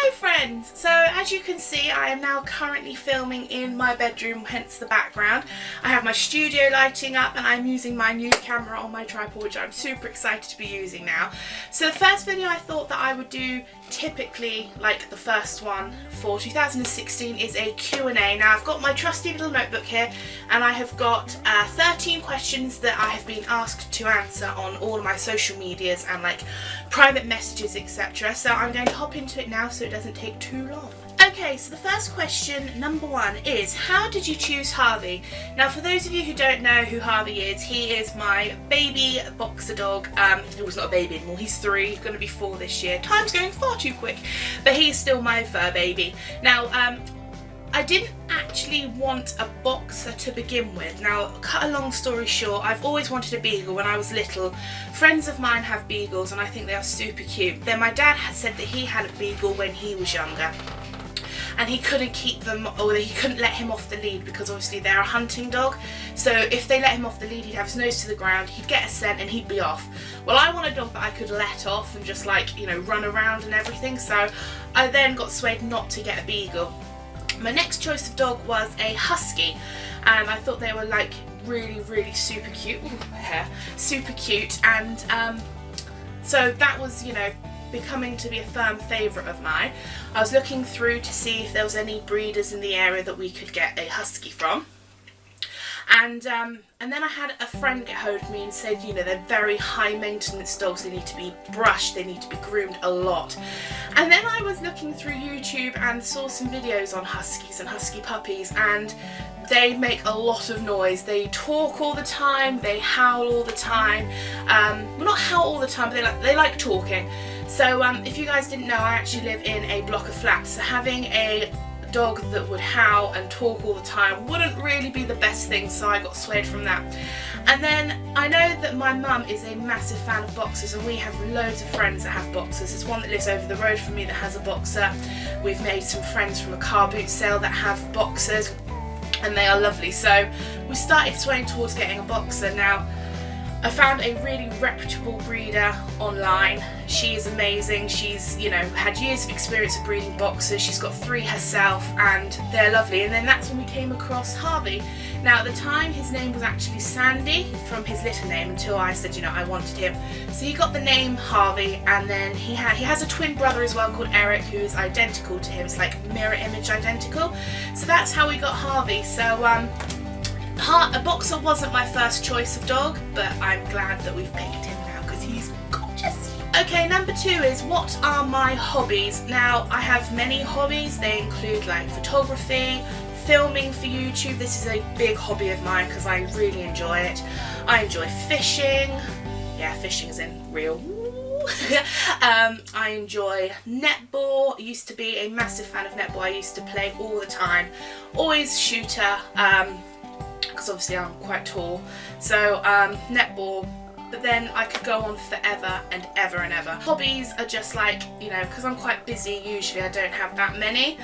Hello friends! So as you can see, I am now currently filming in my bedroom, hence the background. I have my studio lighting up and I'm using my new camera on my tripod, which I'm super excited to be using now. So the first video I thought that I would do, typically like the first one for 2016, is a Q&A. Now I've got my trusty little notebook here and I have got 13 questions that I have been asked to answer on all of my social medias and like private messages, etc. So I'm going to hop into it now so it doesn't take too long. Okay, so the first question, number one, is how did you choose Harvey? Now for those of you who don't know who Harvey is, he is my baby boxer dog. He was not a baby anymore, he's 3, he's going to be 4 this year. Time's going far too quick, but he's still my fur baby. Now I didn't actually want a boxer to begin with. Now, cut a long story short, I've always wanted a beagle when I was little. Friends of mine have beagles and I think they are super cute. Then my dad had said that he had a beagle when he was younger and he couldn't keep them, or he couldn't let him off the lead because obviously they're a hunting dog. So if they let him off the lead, he'd have his nose to the ground, he'd get a scent and he'd be off. Well, I want a dog that I could let off and just like, you know, run around and everything. So I then got swayed not to get a beagle. My next choice of dog was a husky, and I thought they were like really super cute. Ooh, hair, super cute, and so that was, you know, becoming to be a firm favourite of mine. I was looking through to see if there was any breeders in the area that we could get a husky from. And then I had a friend get hold of me and said, you know, they're very high maintenance dogs, they need to be brushed, they need to be groomed a lot. And then I was looking through YouTube and saw some videos on huskies and husky puppies, and they make a lot of noise. They talk all the time, they howl all the time. Well, not howl all the time, but they like talking. So if you guys didn't know, I actually live in a block of flats, so having a dog that would howl and talk all the time wouldn't really be the best thing, so I got swayed from that. And then I know that my mum is a massive fan of boxers, and we have loads of friends that have boxers. There's one that lives over the road from me that has a boxer. We've made some friends from a car boot sale that have boxers, and they are lovely. So we started swaying towards getting a boxer. Now I found a really reputable breeder online. She is amazing. She's, you know, had years of experience of breeding boxers. She's got 3 herself and they're lovely. And then that's when we came across Harvey. Now at the time his name was actually Sandy from his litter name, until I said, you know, I wanted him. So he got the name Harvey, and then he has a twin brother as well called Eric, who is identical to him. It's like mirror image identical. So that's how we got Harvey. So a boxer wasn't my first choice of dog, but I'm glad that we've picked him now because he's gorgeous. Okay, number 2 is what are my hobbies? Now I have many hobbies. They include like photography, filming for YouTube. This is a big hobby of mine because I really enjoy it. I enjoy fishing. Yeah, fishing is in real. I enjoy netball. I used to be a massive fan of netball. I used to play all the time. Always shooter. Because obviously I'm quite tall, so netball, but then I could go on forever and ever and ever. Hobbies are just like, you know, because I'm quite busy usually, I don't have that many,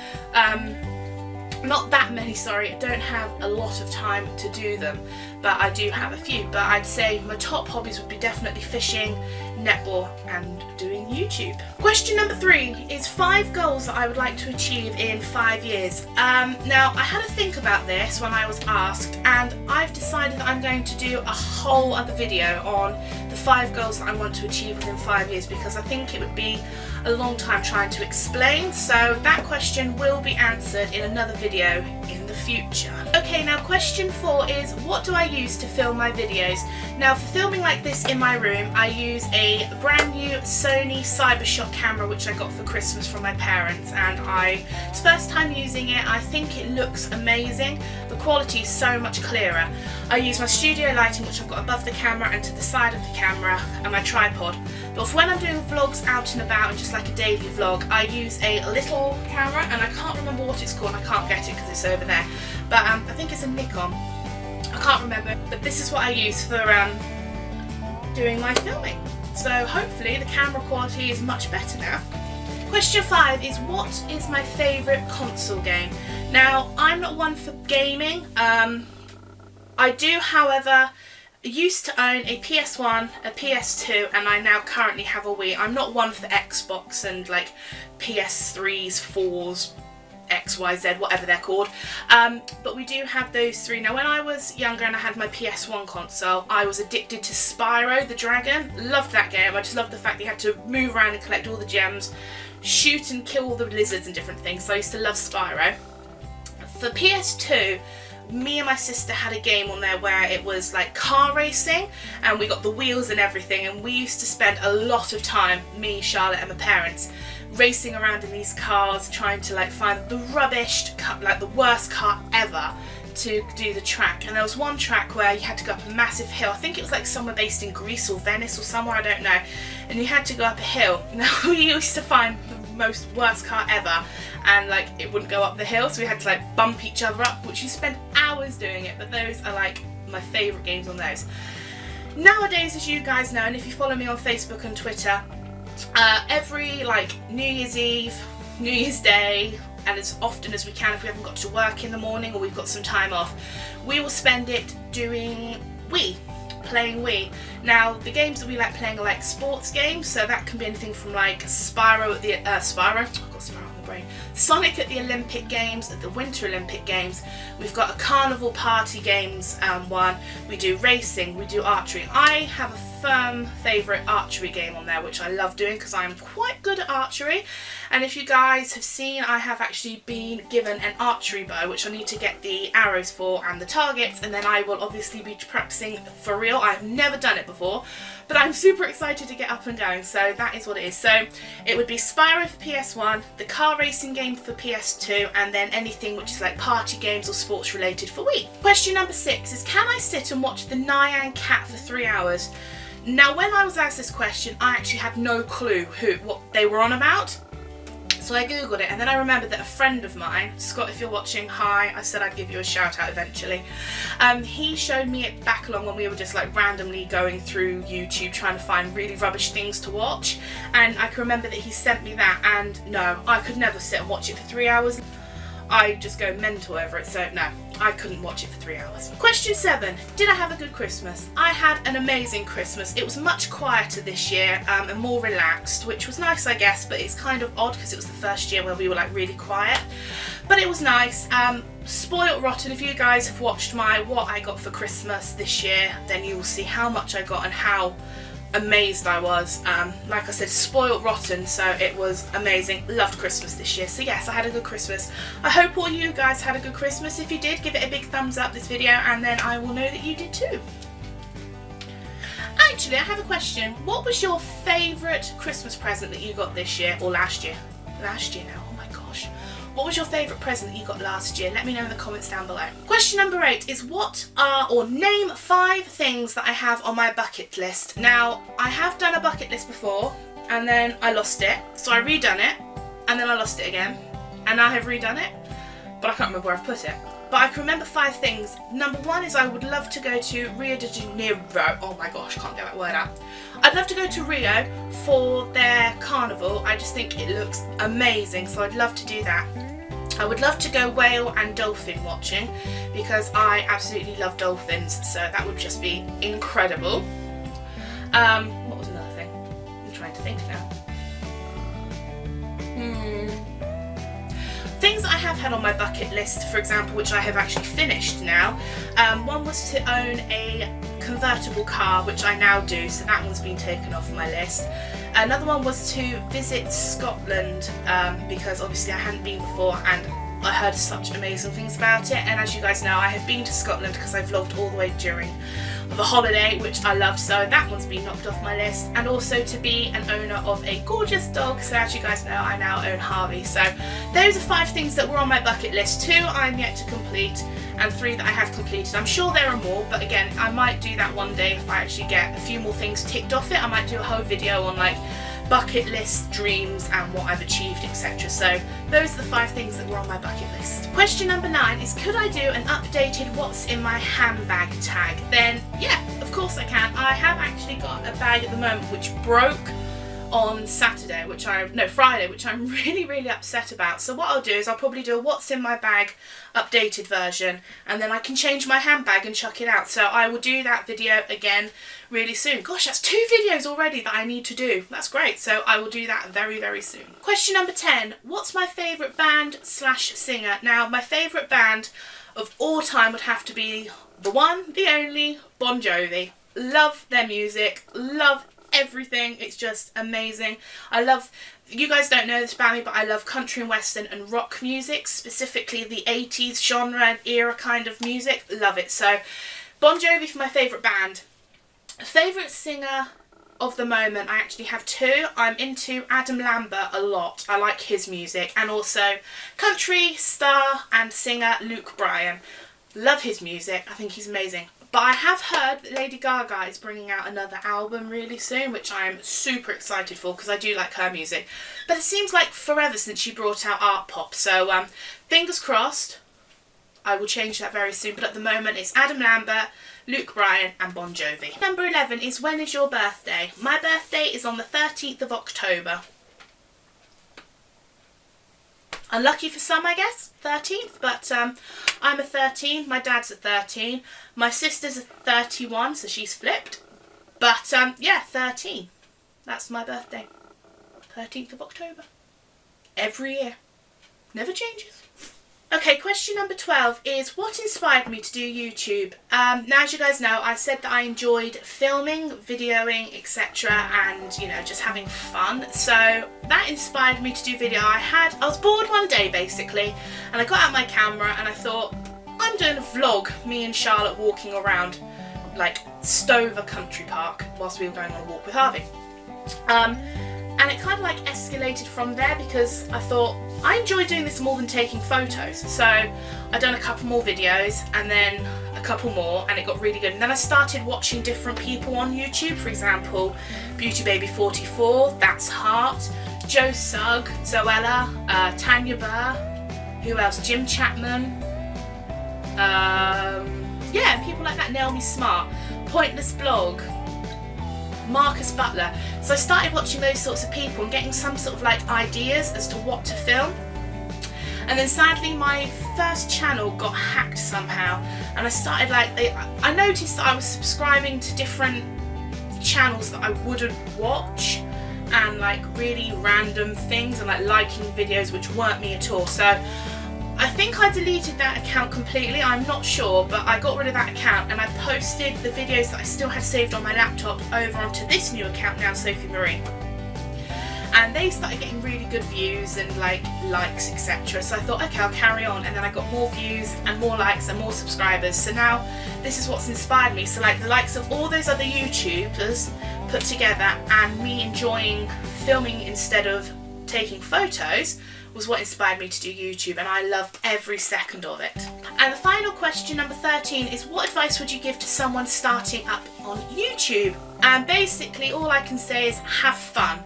not that many, sorry, I don't have a lot of time to do them, but I do have a few. But I'd say my top hobbies would be definitely fishing, netball and doing YouTube. Question number 3 is 5 goals that I would like to achieve in 5 years. Now I had to think about this when I was asked, and I've decided that I'm going to do a whole other video on the 5 goals that I want to achieve within 5 years, because I think it would be a long time trying to explain. So that question will be answered in another video in the future. Okay, now question 4 is what do I use to film my videos? Now for filming like this in my room, I use a brand new Sony Cybershot camera which I got for Christmas from my parents, and it's the first time using it. I think it looks amazing. The quality is so much clearer. I use my studio lighting which I've got above the camera and to the side of the camera, and my tripod. But for when I'm doing vlogs out and about and just like a daily vlog, I use a little camera, and I can't remember what it's called. I can't get it because it's over there, but I think it's a Nikon. I can't remember, but this is what I use for doing my filming. So hopefully the camera quality is much better now. Question 5 is what is my favourite console game? Now I'm not one for gaming. I do, however, used to own a PS1, a PS2, and I now currently have a Wii. I'm not one for Xbox and like PS3s, 4s, XYZ, whatever they're called, but we do have those three. Now when I was younger and I had my PS1 console, I was addicted to Spyro the Dragon. Loved that game. I just loved the fact that you had to move around and collect all the gems, shoot and kill all the lizards and different things, so I used to love Spyro. For PS2, me and my sister had a game on there where it was like car racing, and we got the wheels and everything, and we used to spend a lot of time, me, Charlotte and my parents, racing around in these cars trying to like find the rubbish, like the worst car ever to do the track. And there was one track where you had to go up a massive hill. I think it was like somewhere based in Greece or Venice or somewhere, I don't know, and you had to go up a hill. Now we used to find the most worst car ever, and like it wouldn't go up the hill, so we had to like bump each other up, which you spend hours doing it, but those are like my favourite games on those. Nowadays, as you guys know, and if you follow me on Facebook and Twitter, every like New Year's Eve, New Year's Day, and as often as we can, if we haven't got to work in the morning or we've got some time off, we will spend it doing Wii, playing Wii. Now the games that we like playing are like sports games, so that can be anything from like Spyro at the I've got Spyro on the brain, Sonic at the Olympic Games, at the Winter Olympic Games. We've got a carnival party games one. We do racing, we do archery. I have a firm favourite archery game on there, which I love doing because I'm quite good at archery. And if you guys have seen, I have actually been given an archery bow, which I need to get the arrows for and the targets, and then I will obviously be practicing for real. I've never done it before, but I'm super excited to get up and going, so that is what it is. So it would be Spyro for PS1, the car racing game for PS2, and then anything which is like party games or sports related for Wii. Question number 6 is, can I sit and watch the Nyan Cat for 3 hours? Now when I was asked this question, I actually had no clue what they were on about. So I googled it, and then I remembered that a friend of mine, Scott, if you're watching, hi, I said I'd give you a shout out eventually. He showed me it back along when we were just like randomly going through YouTube trying to find really rubbish things to watch, and I can remember that he sent me that, and no, I could never sit and watch it for 3 hours. I just go mental over it, so no, I couldn't watch it for 3 hours. Question 7, did I have a good Christmas? I had an amazing Christmas. It was much quieter this year and more relaxed, which was nice I guess, but it's kind of odd because it was the first year where we were like really quiet. But it was nice. Spoiled rotten, if you guys have watched my what I got for Christmas this year, then you will see how much I got and how amazed I was. Like I said, spoiled rotten, so it was amazing. Loved Christmas this year. So yes, I had a good Christmas. I hope all you guys had a good Christmas. If you did, give it a big thumbs up, this video, and then I will know that you did too. Actually, I have a question. What was your favourite Christmas present that you got this year, or last year? Last year now, oh my gosh. What was your favourite present that you got last year? Let me know in the comments down below. Question number 8 is, name 5 things that I have on my bucket list. Now, I have done a bucket list before, and then I lost it. So I redone it, and then I lost it again. And I have redone it, but I can't remember where I've put it. But I can remember 5 things. Number 1 is I would love to go to Rio de Janeiro. Oh my gosh, can't get that word out. I'd love to go to Rio for their carnival. I just think it looks amazing, so I'd love to do that. I would love to go whale and dolphin watching because I absolutely love dolphins, so that would just be incredible. What was another thing? I'm trying to think now. Things that I have had on my bucket list, for example, which I have actually finished now. One was to own a convertible car, which I now do, so that one's been taken off my list. Another one was to visit Scotland, because obviously I hadn't been before and I heard such amazing things about it, and as you guys know, I have been to Scotland because I vlogged all the way during the holiday, which I loved, so that one's been knocked off my list. And also to be an owner of a gorgeous dog, so as you guys know, I now own Harvey. So those are 5 things that were on my bucket list. 2 I'm yet to complete, and 3 that I have completed. I'm sure there are more, but again, I might do that one day if I actually get a few more things ticked off it. I might do a whole video on like bucket list, dreams, and what I've achieved, etc. So those are the 5 things that were on my bucket list. Question number 9 is, could I do an updated what's in my handbag tag? Then yeah, of course I can. I have actually got a bag at the moment which broke on Friday, which I'm really upset about. So what I'll do is I'll probably do a what's in my bag updated version, and then I can change my handbag and chuck it out. So I will do that video again really soon. Gosh, that's 2 videos already that I need to do. That's great. So I will do that very soon. Question number 10. What's my favourite band / singer? Now, my favourite band of all time would have to be the one, the only, Bon Jovi. Love their music. Love everything. It's just amazing. You guys don't know this about me, but I love country and western and rock music, specifically the 80s genre and era kind of music. Love it. So Bon Jovi for my favourite band. Favourite singer of the moment, I actually have 2. I'm into Adam Lambert a lot. I like his music. And also country star and singer Luke Bryan. Love his music. I think he's amazing. But I have heard that Lady Gaga is bringing out another album really soon, which I'm super excited for because I do like her music. But it seems like forever since she brought out art pop. So fingers crossed, I will change that very soon. But at the moment it's Adam Lambert, Luke Bryan and Bon Jovi. Number 11 is when is your birthday? My birthday is on the 13th of October. Unlucky for some, I guess, 13th, but I'm a 13, my dad's a 13, my sister's a 31, so she's flipped, but yeah, 13, that's my birthday, 13th of October, every year, never changes. Okay, question number 12 is what inspired me to do YouTube? Now, as you guys know, I said that I enjoyed filming, videoing, etc. and, you know, just having fun. So that inspired me to do video. I was bored one day, basically, and I got out my camera and I thought, I'm doing a vlog, me and Charlotte walking around, like, Stover Country Park whilst we were going on a walk with Harvey. And it kind of like escalated from there because I thought I enjoy doing this more than taking photos. So I've done a couple more videos and then a couple more and it got really good. And then I started watching different people on YouTube. For example, Beauty Baby 44, That's Heart, Joe Sugg, Zoella, Tanya Burr, who else? Jim Chapman. Yeah, people like that. Naomi Smart, Pointless Blog, Marcus Butler. So I started watching those sorts of people and getting some sort of like ideas as to what to film. And then sadly my first channel got hacked somehow and I started like, I noticed that I was subscribing to different channels that I wouldn't watch and like really random things and like liking videos which weren't me at all. So I think I deleted that account completely, I'm not sure, but I got rid of that account and I posted the videos that I still had saved on my laptop over onto this new account now, Sophie Marie. And they started getting really good views and like likes, etc. So I thought, okay, I'll carry on, and then I got more views and more likes and more subscribers. So now this is what's inspired me. So like the likes of all those other YouTubers put together and me enjoying filming instead of taking photos was what inspired me to do YouTube, and I loved every second of it. And the final question, number 13, is what advice would you give to someone starting up on YouTube? And basically all I can say is have fun.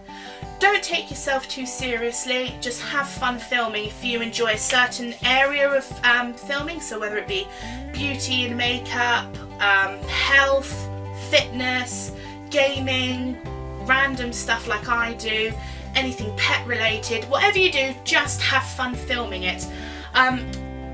Don't take yourself too seriously, just have fun filming. If you enjoy a certain area of filming, so whether it be beauty and makeup, health, fitness, gaming, random stuff like I do, anything pet related, whatever you do, just have fun filming it.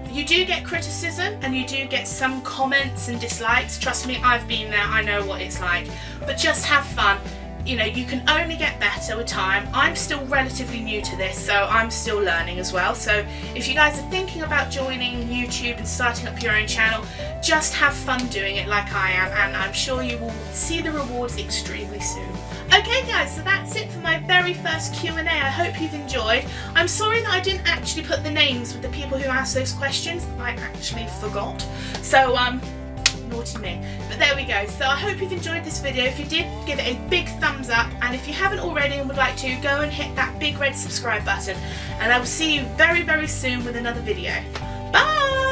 You do get criticism and you do get some comments and dislikes. Trust me, I've been there, I know what it's like. But just have fun. You know, you can only get better with time. I'm still relatively new to this, so I'm still learning as well. So if you guys are thinking about joining YouTube and starting up your own channel, just have fun doing it like I am, and I'm sure you will see the rewards extremely soon. Okay guys, so that's it for my very first Q&A. I hope you've enjoyed. I'm sorry that I didn't actually put the names with the people who asked those questions. I actually forgot. So, naughty me. But there we go. So I hope you've enjoyed this video. If you did, give it a big thumbs up. And if you haven't already and would like to, go and hit that big red subscribe button. And I will see you very, very soon with another video. Bye!